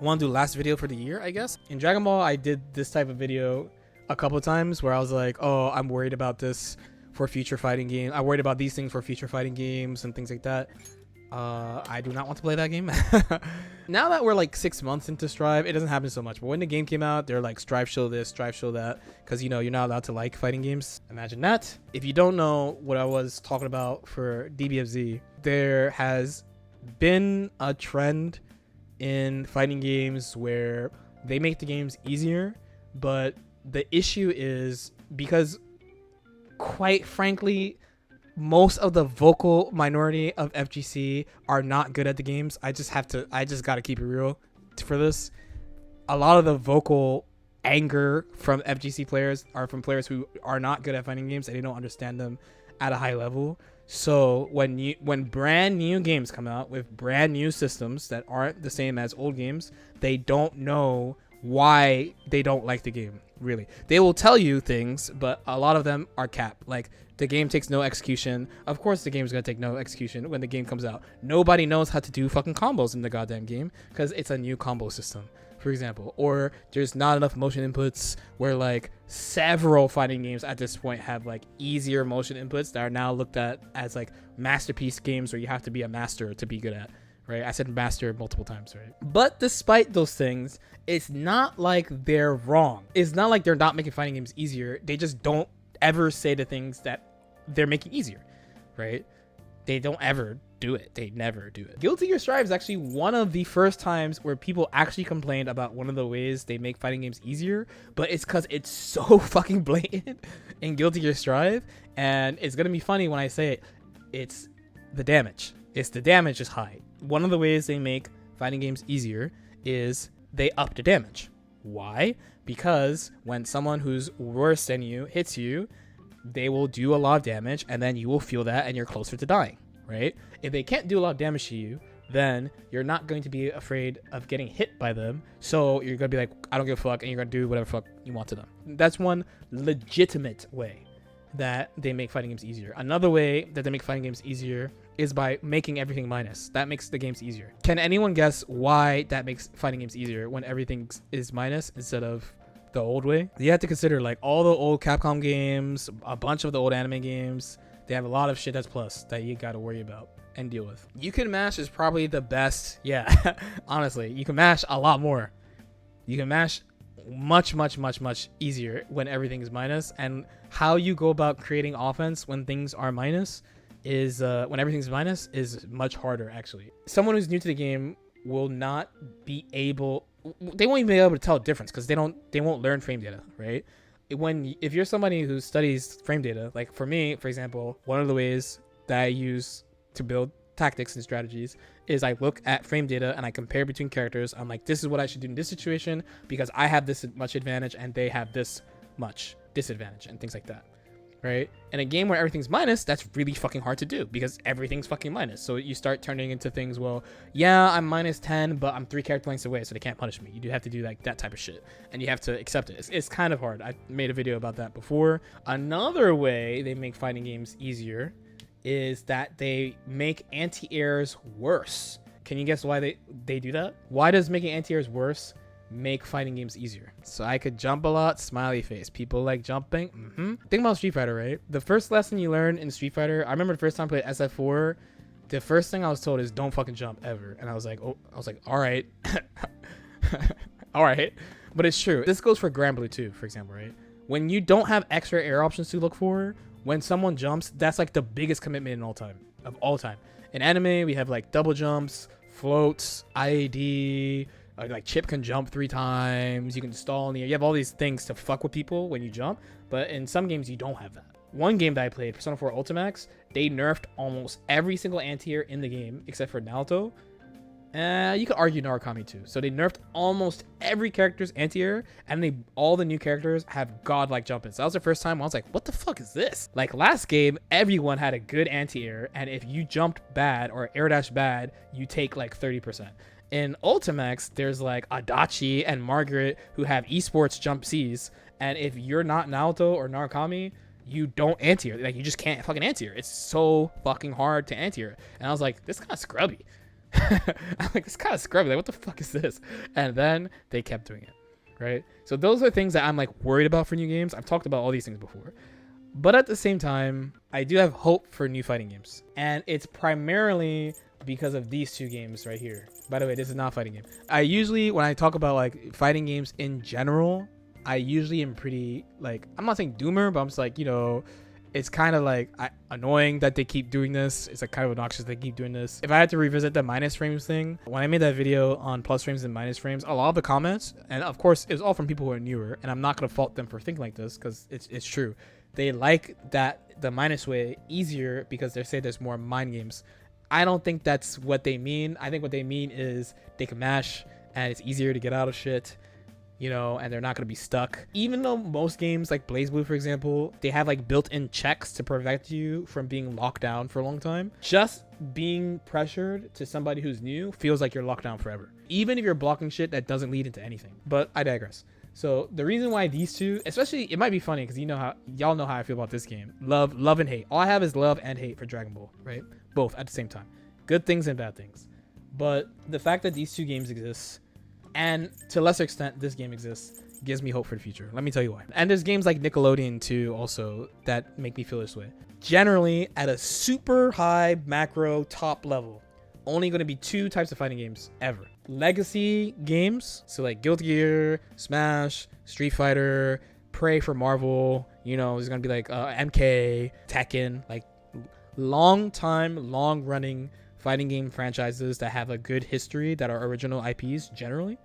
I want to do last video for the year, I guess. In Dragon Ball, I did this type of video a couple of times where I was like, oh, I'm worried about this for future fighting games. I'm worried about these things for future fighting games and things like that. I do not want to play that game. Now that we're like 6 months into Strive, it doesn't happen so much. But when the game came out, they're like, Strive show this, Strive show that. Because, you know, you're not allowed to like fighting games. Imagine that. If you don't know what I was talking about for DBFZ, there has been a trend in fighting games where they make the games easier. But the issue is because, quite frankly, most of the vocal minority of FGC are not good at the games. I just gotta keep it real for this. A lot of the vocal anger from FGC players are from players who are not good at fighting games and they don't understand them at a high level. So when brand new games come out with brand new systems that aren't the same as old games, they don't know why they don't like the game. Really, they will tell you things, but a lot of them are cap. Like, the game takes no execution. Of course the game's gonna take no execution when the game comes out. Nobody knows how to do fucking combos in the goddamn game because it's a new combo system, for example. Or there's not enough motion inputs, where like several fighting games at this point have like easier motion inputs that are now looked at as like masterpiece games where you have to be a master to be good at. Right? I said master multiple times, right? But despite those things, it's not like they're wrong. It's not like they're not making fighting games easier. They just don't ever say the things that they're making easier, right? They don't ever do it. They never do it. Guilty Gear Strive is actually one of the first times where people actually complained about one of the ways they make fighting games easier, but it's because it's so fucking blatant in Guilty Gear Strive, and it's gonna be funny when I say it. It's the damage. It's the damage is high. One of the ways they make fighting games easier is they up the damage. Why? Because when someone who's worse than you hits you, they will do a lot of damage, and then you will feel that and you're closer to dying, right? If they can't do a lot of damage to you, then you're not going to be afraid of getting hit by them. So you're going to be like, I don't give a fuck, and you're going to do whatever fuck you want to them. That's one legitimate way that they make fighting games easier. Another way that they make fighting games easier is by making everything minus. That makes the games easier. Can anyone guess why that makes fighting games easier when everything is minus instead of the old way? You have to consider like all the old Capcom games, a bunch of the old anime games. They have a lot of shit that's plus that you got to worry about and deal with. You can mash is probably the best. Yeah, honestly, you can mash a lot more. You can mash much easier when everything is minus. And how you go about creating offense when things are minus is when everything's minus is much harder. Actually, someone who's new to the game will not be able, they won't even be able to tell the difference because they won't learn frame data, right? If you're somebody who studies frame data, like for me, for example, one of the ways that I use to build tactics and strategies is I look at frame data and I compare between characters. I'm like, this is what I should do in this situation because I have this much advantage and they have this much disadvantage and things like that, right? In a game where everything's minus, that's really fucking hard to do because everything's fucking minus. So you start turning into things, well, yeah, I'm minus 10, but I'm 3 character lengths away, so they can't punish me. You do have to do like that type of shit, and you have to accept it. It's kind of hard. I made a video about that before. Another way they make fighting games easier is that they make anti-airs worse. Can you guess why they do that? Why does making anti-airs worse make fighting games easier? So I could jump a lot, smiley face. People like jumping. Think about Street Fighter, right? The first lesson you learn in Street Fighter, I remember the first time I played SF4, the first thing I was told is don't fucking jump ever. And I was like, all right. All right. But it's true. This goes for Grand Blue too, for example, right? When you don't have extra air options to look for, when someone jumps, that's like the biggest commitment of all time. In anime, we have like double jumps, floats, IAD, like Chip can jump 3 times, you can stall in the air. You have all these things to fuck with people when you jump, but in some games you don't have that. One game that I played, Persona 4 Ultimax, they nerfed almost every single anti-air in the game except for Naruto. You could argue Narukami too. So they nerfed almost every character's anti-air, and all the new characters have godlike jump-ins. So that was the first time I was like, what the fuck is this? Like last game, everyone had a good anti-air, and if you jumped bad or air dash bad, you take like 30%. In Ultimax, there's like Adachi and Margaret who have esports jump Cs, and if you're not Naruto or Narukami, you don't anti-air. Like you just can't fucking anti-air. It's so fucking hard to anti-air. And I was like, this is kind of scrubby. I'm like, it's kind of scrubby. Like, what the fuck is this? And then they kept doing it, right? So those are things that I'm like worried about for new games. I've talked about all these things before. But at the same time, I do have hope for new fighting games. And it's primarily because of these two games right here. By the way, this is not a fighting game. I usually, when I talk about like fighting games in general, I usually am pretty like, I'm not saying doomer, but I'm just like, you know, it's kind of like annoying that they keep doing this. It's like kind of obnoxious they keep doing this. If I had to revisit the minus frames thing, when I made that video on plus frames and minus frames, a lot of the comments, and of course it was all from people who are newer, and I'm not going to fault them for thinking like this because it's true. They like that the minus way easier because they say there's more mind games. I don't think that's what they mean. I think what they mean is they can mash and it's easier to get out of shit, you know, and they're not going to be stuck. Even though most games like BlazBlue, for example, they have like built-in checks to prevent you from being locked down for a long time. Just being pressured to somebody who's new feels like you're locked down forever, even if you're blocking shit that doesn't lead into anything. But I digress. So the reason why these two, especially, it might be funny because y'all know how I feel about this game. Love and hate. All I have is love and hate for Dragon Ball, right? Both at the same time. Good things and bad things. But the fact that these two games exist, and to a lesser extent this game exists, gives me hope for the future. Let me tell you why. And there's games like Nickelodeon too also that make me feel this way. Generally, at a super high macro top level, only going to be two types of fighting games ever. Legacy games, so like Guilty Gear, Smash, Street Fighter, Prey for Marvel, you know, there's going to be like MK, Tekken, like long running fighting game franchises that have a good history, that are original IPs generally.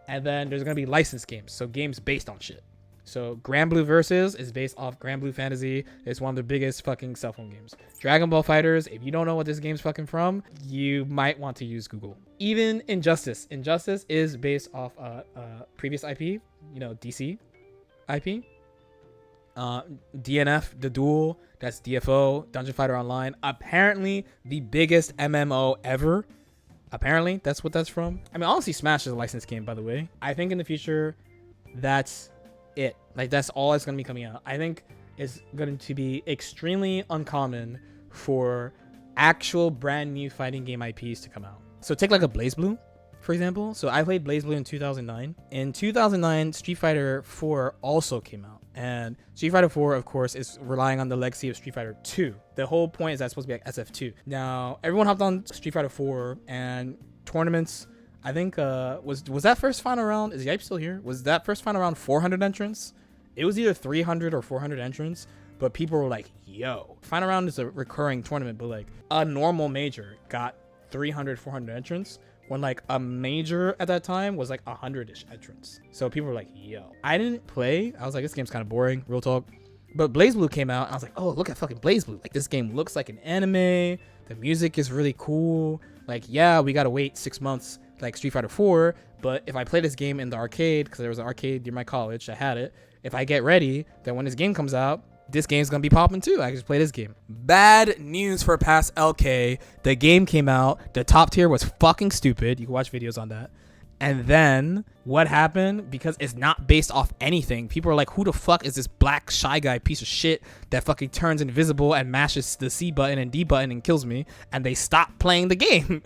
And then there's going to be licensed games, so games based on shit. So Granblue Versus is based off Granblue Fantasy. It's one of the biggest fucking cell phone games. Dragon Ball FighterZ, if you don't know what this game's fucking from, you might want to use Google. Even Injustice is based off a previous IP, you know, DC IP. DNF, The Duel, that's DFO, Dungeon Fighter Online. Apparently the biggest MMO ever. Apparently that's what that's from. I mean, honestly, Smash is a licensed game, by the way. I think in the future, that's it. Like, that's all that's going to be coming out. I think it's going to be extremely uncommon for actual brand new fighting game IPs to come out. So take like a BlazBlue, for example. So I played BlazBlue in 2009. In 2009, Street Fighter 4 also came out. And Street Fighter 4, of course, is relying on the legacy of Street Fighter 2. The whole point is that it's supposed to be like SF2. Now, everyone hopped on Street Fighter 4 and tournaments. I think, was that first final round? Is Yipe still here? Was that first final round 400 entrants? It was either 300 or 400 entrants, but people were like, yo. Final round is a recurring tournament, but like a normal major got 300, 400 entrants, when like a major at that time was like 100-ish entrants. So people were like, yo. I didn't play. I was like, this game's kind of boring, real talk. But BlazBlue came out, and I was like, oh, look at fucking BlazBlue. Like, this game looks like an anime. The music is really cool. Like, yeah, we gotta wait 6 months like Street Fighter 4, but if I play this game in the arcade, because there was an arcade near my college that had it, if I get ready, then when this game comes out, this game's gonna be popping too. I can just play this game. Bad news for past LK. The game came out, the top tier was fucking stupid. You can watch videos on that. And then what happened? Because it's not based off anything, people are like, who the fuck is this black shy guy piece of shit that fucking turns invisible and mashes the C button and D button and kills me? And they stopped playing the game.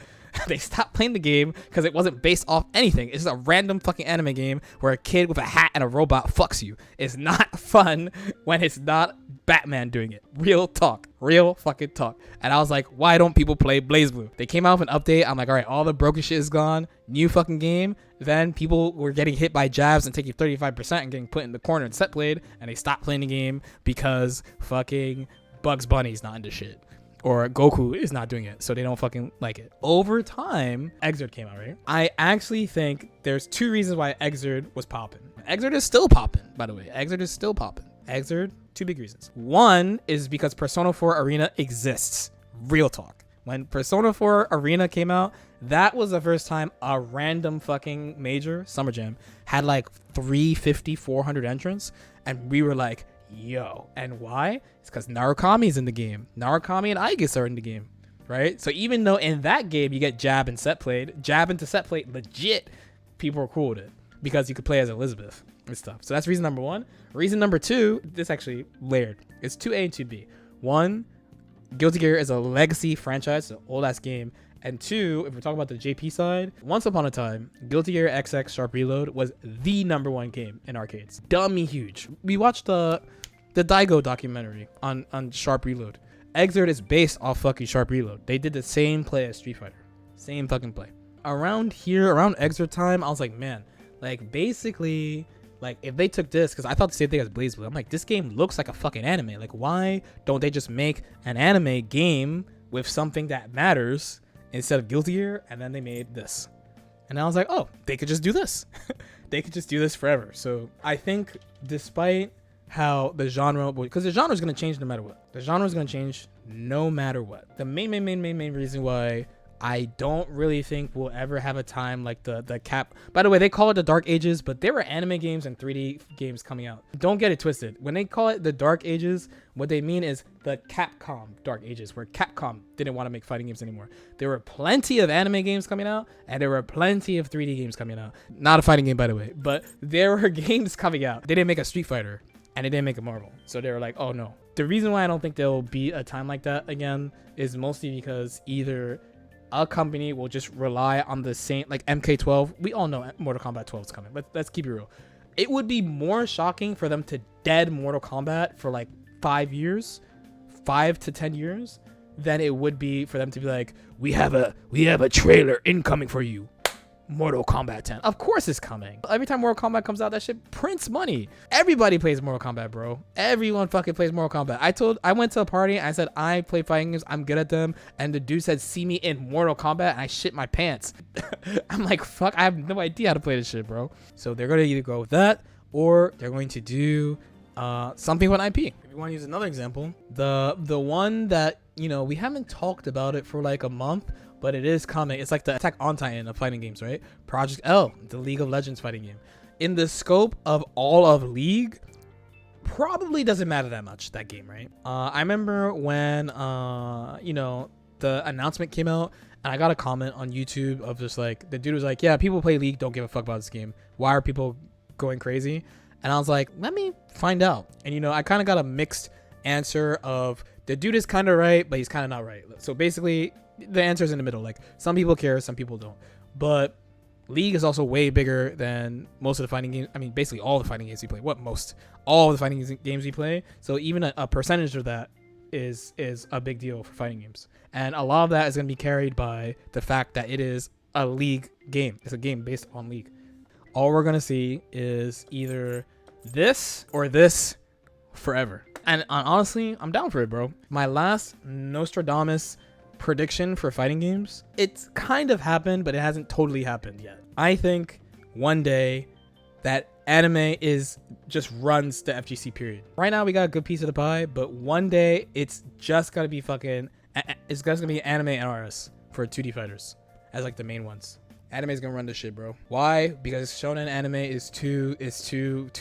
They stopped playing the game because it wasn't based off anything. It's just a random fucking anime game where a kid with a hat and a robot fucks you. It's not fun when it's not Batman doing it. Real talk. Real fucking talk. And I was like, why don't people play BlazBlue? They came out with an update. I'm like, all right, all the broken shit is gone. New fucking game. Then people were getting hit by jabs and taking 35% and getting put in the corner and set played. And they stopped playing the game because fucking Bugs Bunny's not into shit. Or Goku is not doing it, so they don't fucking like it. Over time, Xrd came out, right? I actually think there's two reasons why Xrd was popping. Xrd is still popping, by the way. Xrd is still popping. Xrd, two big reasons. One is because Persona 4 Arena exists. Real talk. When Persona 4 Arena came out, that was the first time a random fucking major, Summer Jam, had like 350, 400 entrants, and we were like, yo. And why? It's because Narukami's in the game. Narukami and Aigis are in the game, right? So even though in that game you get jab and set played, jab into set played, legit, people are cool with it because you could play as Elizabeth and stuff. So that's reason number one. Reason number two, this actually layered. It's 2A and 2B. One, Guilty Gear is a legacy franchise, it's an old ass game, And two, if we're talking about the JP side, once upon a time, Guilty Gear XX Sharp Reload was the #1 game in arcades. Dummy huge. We watched the Daigo documentary on Sharp Reload. Exert is based off fucking Sharp Reload. They did the same play as Street Fighter. Same fucking play. Around here, around Exert time, I was like, man, like basically, like if they took this, because I thought the same thing as BlazBlue. I'm like, this game looks like a fucking anime. Like, why don't they just make an anime game with something that matters instead of Guilty Gear? And then they made this. And I was like, oh, they could just do this. They could just do this forever. So I think despite how the genre, because the genre is going to change no matter what. The genre is going to change no matter what. The main reason why I don't really think we'll ever have a time like the cap. By the way, they call it the Dark Ages, but there were anime games and 3D games coming out. Don't get it twisted. When they call it the Dark Ages, what they mean is the Capcom Dark Ages, where Capcom didn't want to make fighting games anymore. There were plenty of anime games coming out, and there were plenty of 3D games coming out. Not a fighting game, by the way, but there were games coming out. They didn't make a Street Fighter, and they didn't make a Marvel. So they were like, oh no. The reason why I don't think there'll be a time like that again is mostly because either a company will just rely on the same, like MK12. We all know Mortal Kombat 12 is coming, but let's keep it real. It would be more shocking for them to dead Mortal Kombat for like 5 years, 5 to 10 years, than it would be for them to be like, we have a trailer incoming for you. Mortal Kombat 10. Of course it's coming. Every time Mortal Kombat comes out, that shit prints money. Everybody plays Mortal Kombat, bro. Everyone fucking plays Mortal Kombat. I went to a party and I said, I play fighting games, I'm good at them. And the dude said, see me in Mortal Kombat, and I shit my pants. I'm like, fuck, I have no idea how to play this shit, bro. So they're going to either go with that, or they're going to do something with IP. If you want to use another example, the one that, you know, we haven't talked about it for like a month, but it is coming. It's like the Attack on Titan of fighting games, right? Project L, the League of Legends fighting game. In the scope of all of League, probably doesn't matter that much, that game, right? I remember when, you know, the announcement came out, and I got a comment on YouTube of just like, the dude was like, yeah, people play League, don't give a fuck about this game. Why are people going crazy? And I was like, let me find out. And, you know, I kind of got a mixed answer of, the dude is kind of right, but he's kind of not right. So basically, the answer is in the middle. Like, some people care, some people don't. But League is also way bigger than most of the fighting games. I mean, basically all the fighting games we play. All the fighting games we play. So even a percentage of that is a big deal for fighting games. And a lot of that is going to be carried by the fact that it is a League game. It's a game based on League. All we're going to see is either this or this forever. And honestly, I'm down for it, bro. My last Nostradamus prediction for fighting games, it's kind of happened, but it hasn't totally happened yet. I think one day that anime is just runs the FGC period. Right now we got a good piece of the pie, but one day it's just gotta be it's just gonna be anime and RS for 2D fighters as like the main ones. Anime is gonna run this shit, bro. Why? Because shonen anime is too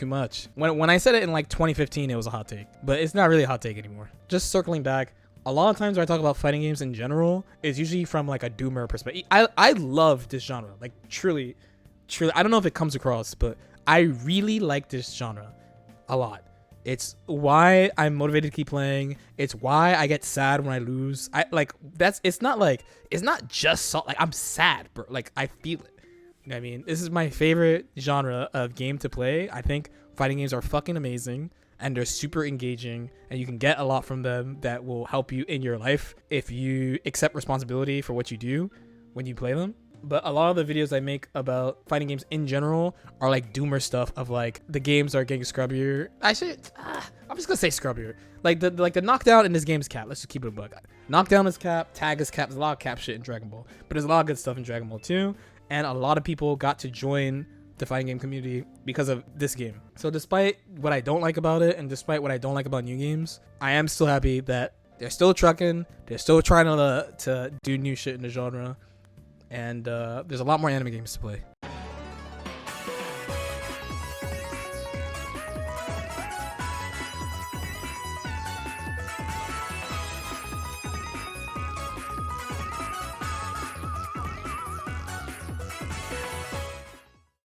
much. When I said it in like 2015, it was a hot take, but it's not really a hot take anymore. Just circling back, a lot of times when I talk about fighting games in general, it's usually from like a doomer perspective. I love this genre, like truly. I don't know if it comes across, but I really like this genre a lot. It's why I'm motivated to keep playing. It's why I get sad when I lose. It's not just like I'm sad, bro. Like I feel it. You know what I mean? This is my favorite genre of game to play. I think fighting games are fucking amazing and they're super engaging, and you can get a lot from them that will help you in your life if you accept responsibility for what you do when you play them. But a lot of the videos I make about fighting games in general are like doomer stuff of like the games are getting scrubbier. I'm just gonna say scrubbier. Like the knockdown in this game is cap. Let's just keep it a bug. Knockdown is cap, tag is cap. There's a lot of cap shit in Dragon Ball, but there's a lot of good stuff in Dragon Ball too. And a lot of people got to join the fighting game community because of this game. So despite what I don't like about it, and despite what I don't like about new games, I am still happy that they're still trucking. They're still trying to do new shit in the genre. And there's a lot more anime games to play.